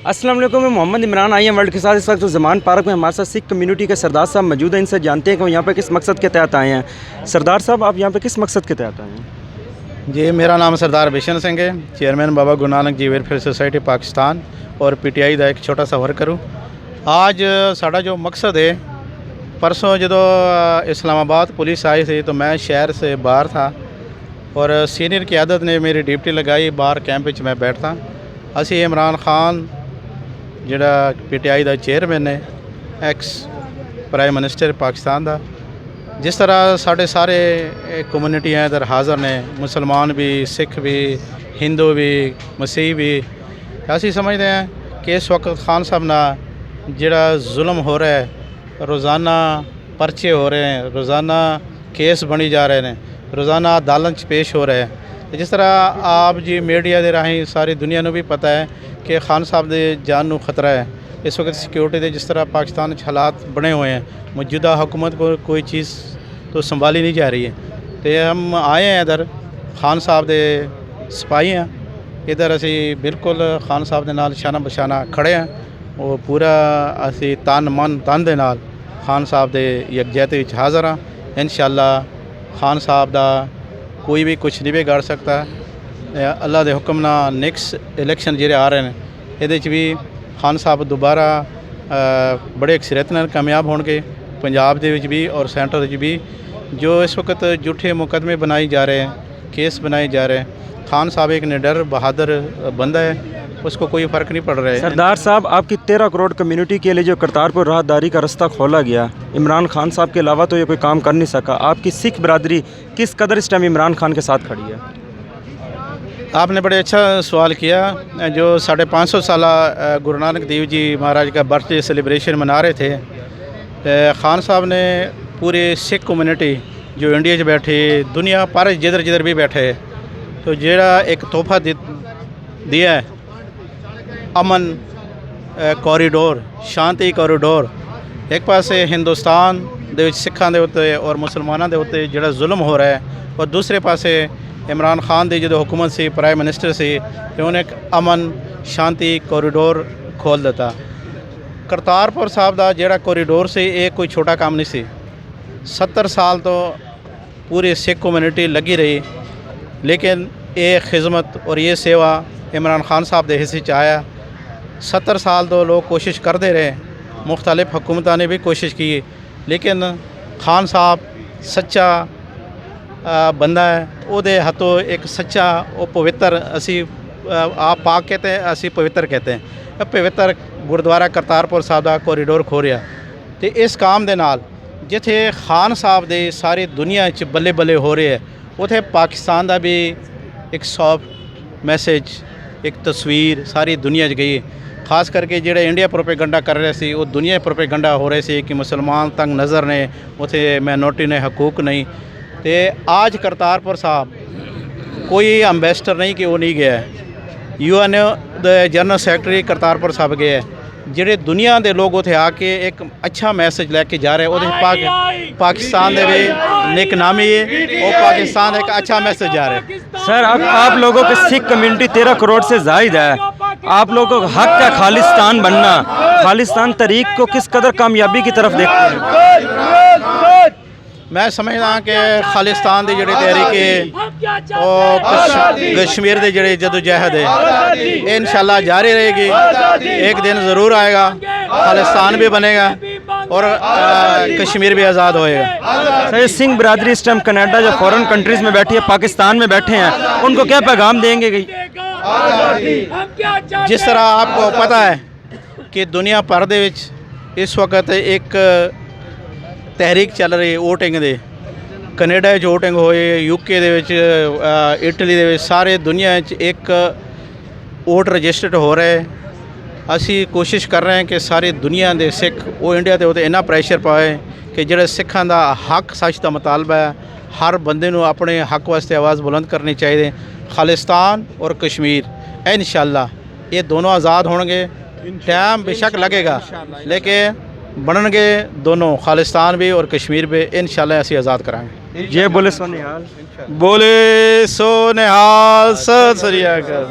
अस्सलाम वालेकुम, मैं Mohammad Imran I M world के साथ इस वक्त ज़मान पार्क में हमारे साथ सिख कम्युनिटी के सरदार साहब मौजूद हैं। इनसे जानते हैं कि वो यहाँ पर किस मकसद के तहत आए हैं। सरदार साहब, आप यहाँ पर किस मकसद के तहत आए हैं? जी, मेरा नाम सरदार बिशन सिंह है, chairman Baba Guru Nanak ji welfare society Pakistan और PTI का एक छोटा सा वर्कर हूँ। आज साड़ा जो मकसद है, परसों जो इस्लामाबाद पुलिस आई थी तो मैं शहर से बाहर था और सीनियर क़यादत ने मेरी ड्यूटी लगाई, बाहर कैंप में मैं बैठता। असी इमरान खान जिहड़ा PTI का चेयरमैन है, एक्स प्राइम मिनिस्टर पाकिस्तान का, जिस तरह साढ़े सारे कम्यूनिटियाँ इधर हाज़र ने, मुसलमान भी, सिख भी, हिंदू भी, मसीह भी, ऐसी समझते हैं कि इस वक्त खान साहब ना जिहड़ा जुल्म हो रहा है, रोज़ाना परचे हो रहे हैं, रोज़ाना केस बनी जा रहे हैं, रोज़ाना अदालत पेश हो रहे हैं। जिस तरह आप जी मीडिया के राही सारी दुनिया को भी पता है कि खान साहब के जान को खतरा है। इस वक्त सिक्योरिटी के जिस तरह पाकिस्तान हालात बने हुए हैं, मौजूदा हुकूमत को कोई चीज़ तो संभाली नहीं जा रही है। तो हम आए हैं इधर, खान साहब के सिपाही हैं, इधर असी बिल्कुल खान साहब के नाल शाना बशाना खड़े हैं। वो पूरा असी तन मन तन दे नाल खान साहब के यकजहती हाज़र हाँ। इंशाअल्लाह खान साहब का कोई भी कुछ नहीं बिगाड़ सकता। अल्लाह के हुक्म नाल नेक्स्ट इलैक्शन जिहड़े आ रहे हैं, ये भी खान साहब दोबारा बड़े अक्सरियत नाल कामयाब होंगे, पंजाब दे विच भी और सेंटर विच भी। जो इस वक्त झूठे मुकदमे बनाए जा रहे हैं, केस बनाए जा रहे हैं, खान साहब एक निडर बहादुर बंदा है, उसको कोई फ़र्क नहीं पड़ रहा है। सरदार साहब, आपकी 13 करोड़ कम्युनिटी के लिए जो करतारपुर राहदारी का रास्ता खोला गया, इमरान खान साहब के अलावा तो ये कोई काम कर नहीं सका। आपकी सिख बरादरी किस कदर इस टाइम इमरान खान के साथ खड़ी है? आपने बड़े अच्छा सवाल किया। जो 550 साल गुरु नानक देव जी महाराज का बर्थडे सेलिब्रेशन मना रहे थे, खान साहब ने पूरे सिख कम्युनिटी जो इंडिया बैठे, दुनिया पर जिधर जिधर भी बैठे, तो जेड़ा एक तोहफा दिया है, अमन कॉरीडोर, शांति कॉरीडोर। एक पासे हिंदुस्तान दे सिखां दे उत्ते और मुसलमानों के उत्ते जिहड़ा जुल्म हो रहा है, और दूसरे पासे इमरान खान की जो हुकूमत से प्राइम मिनिस्टर से उन्हें एक अमन शांति कॉरीडोर खोल दिता। करतारपुर साहब का जिहड़ा कॉरीडोर से ये कोई छोटा काम नहीं सी। 70 साल तो पूरी सिख कम्यूनिटी लगी रही, लेकिन ये खिदमत और ये सेवा इमरान खान साहब के हिस्से आया। 70 साल तो लोग कोशिश करते रहे, मुख्तलिफ हुकूमत ने भी कोशिश की, लेकिन खान साहब सच्चा बंदा है। उहदे हाथों एक सच्चा वो पवित्र, असी आप पाक कहते हैं, असी पवित्र कहते हैं, पवित्र गुरुद्वारा करतारपुर साहब का कॉरीडोर खोलिया। तो इस काम के नाल जिथे खान साहब दे सारी दुनिया च बल्ले बल्ले हो रहे हैं, उथे पाकिस्तान का भी एक सॉफ्ट मैसेज, एक तस्वीर सारी दुनिया च गई। खास करके जिहड़े इंडिया प्रोपेगंडा कर रहे थे, वो दुनिया प्रोपेगंडा हो रहे थे कि मुसलमान तंग नज़र ने, उथे माइनॉरिटी ने हकूक नहीं। तो आज करतारपुर साहब कोई एम्बेसडर नहीं कि वो नहीं गया है, UN दे जनरल सैकटरी करतारपुर साहब गए है, जिहड़े दुनिया के लोग उथे आके एक अच्छा मैसेज लैके जा रहे हैं। पाकिस्तान दे भी नेकनामी है और पाकिस्तान एक अच्छा मैसेज जा रहा है। सर, आप लोगों की सिख कम्युनिटी 13 करोड़ से ज़ायद है, आप लोगों का हक है खालिस्तान बनना। खालिस्तान तरीक को किस कदर कामयाबी की तरफ देखते हैं? मैं समझदा कि खालिस्तान की जिहड़ी तहरीक है और कश्मीर के जिहड़े जदोजहद है, इंशाअल्लाह जारी रहेगी। एक दिन ज़रूर आएगा, खालिस्तान भी बनेगा और कश्मीर भी आज़ाद होएगा। सर, सिंह बरादरी इस टाइम कनाडा जो फॉरेन कंट्रीज़ में बैठी है, पाकिस्तान में बैठे हैं, उनको क्या पैगाम देंगे? जिस तरह आपको पता है कि दुनिया भर दे विच इस वक्त एक तहरीक चल रही है वोटिंग दे, कनेडा वोटिंग होए, UK दे विच, इटली दे विच, सारे दुनिया एक वोट रजिस्टर्ड हो रहा है। असी कोशिश कर रहे हैं कि सारी दुनिया के सिख वो इंडिया के इन्ना प्रैशर पाए कि जिहड़े सिखां दा हक सच का मुतालबा है, हर बंदे नूं अपने हक वास्ते आवाज़ बुलंद करनी चाहिए। खालिस्तान और कश्मीर इंशाअल्लाह ये दोनों आज़ाद होंगे। टाइम बेशक लगेगा, लेकिन बननगे दोनों, खालिस्तान भी और कश्मीर भी इंशाअल्लाह असी आज़ाद कराएंगे। ये बोले सोनिहाल, बोले सोनिहाल, सत श्री अकाल।